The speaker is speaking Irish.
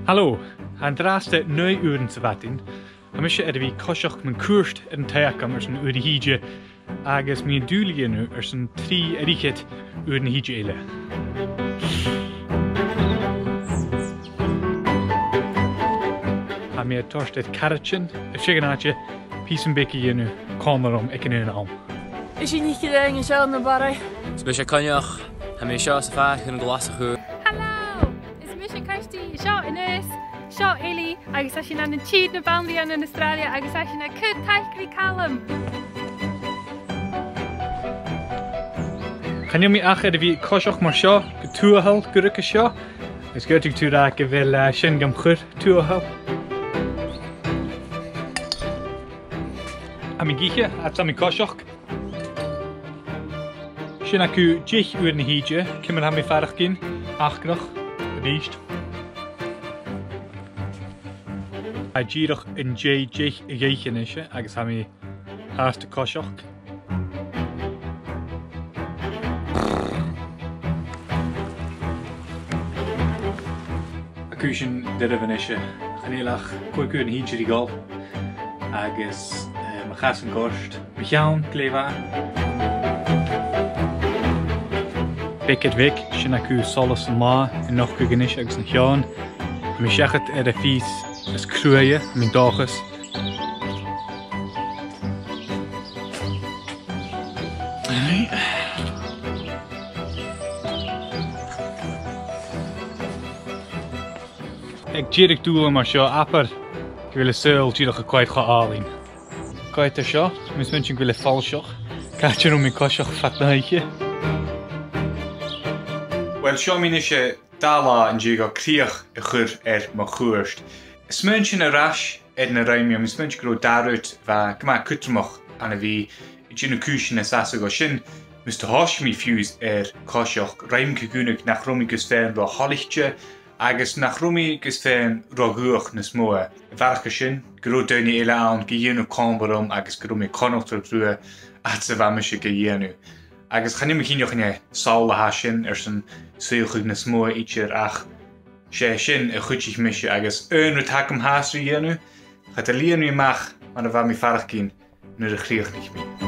Hallo, aan draste 9 uur te watin. Amisje wie koshach mijn koerst en teakam een uur hije. Agus mi dulia nu een 3 erichet uur hije ele. Ha mi torst het karretjen, een chigenaatje, pies een beetje nu, kamerom, ik in een arm. Is je niet gedaan zo naar barre? Sbisha Kanyach, en mijn sjaas vaak in een glas goed. Hallo, is Misha Kirsty, Shaw Ines, Shaw Eli, agus as je aan een cheat na bandi in Australia, agus as je na kut taikri kalm. Kan je me achter wie koshach maar sja, getuahal, gerukke sja? Is goed ik toe dat ik wil shingam goed tuahal. Amigietje, het aan mijn koshach. Shin aku 10 uur na hije, kimmer ha mi farach gin, achnach, riest. Ha girach in j 10 geitjen isje, agus ha mi haast de koshach. Aku shin derven isje, ganelach, koik uur na hije die gal. Agus, ma gas een gorst, michaun, kleva. Bekket weg, sin aku solas ma en nog genis agus na chean. Mi sechat de fies as cruaie min dagus. Ik jirig doel maar sjo apper. Ik wil seul jirig kwijt gaan halen. Kwijt er sjo, misschien ik wil falsjo. Kaatje om mijn kostje fatnaitje. Wel, seo mi nishe dala yn jigo criach y chur ma chwrst. Smynch yn y rash na raimio, mi smynch gro darwyd fa gyma cwtrmach an y fi jyn y cwysyn y sasag o sin Mr. Hosh mi fuse cosioch raim cygwnig nach romi gysfen ro holichtje agus nach romi gysfen ro gwych nes moa. Farach y sin, gro dynnu eile awn gyyn o combarum agus gro mi conoch drwy drwy at sy famisig gyyn agus chan ni'n cynioch yn sawl a hasin sy'n sylchig na smoa eachir ach sé sin y chwtich misio agus yn rydhag am hasri ynu chat a lian mi mach man a fa mi farach gyn nyr y chriach nich mi.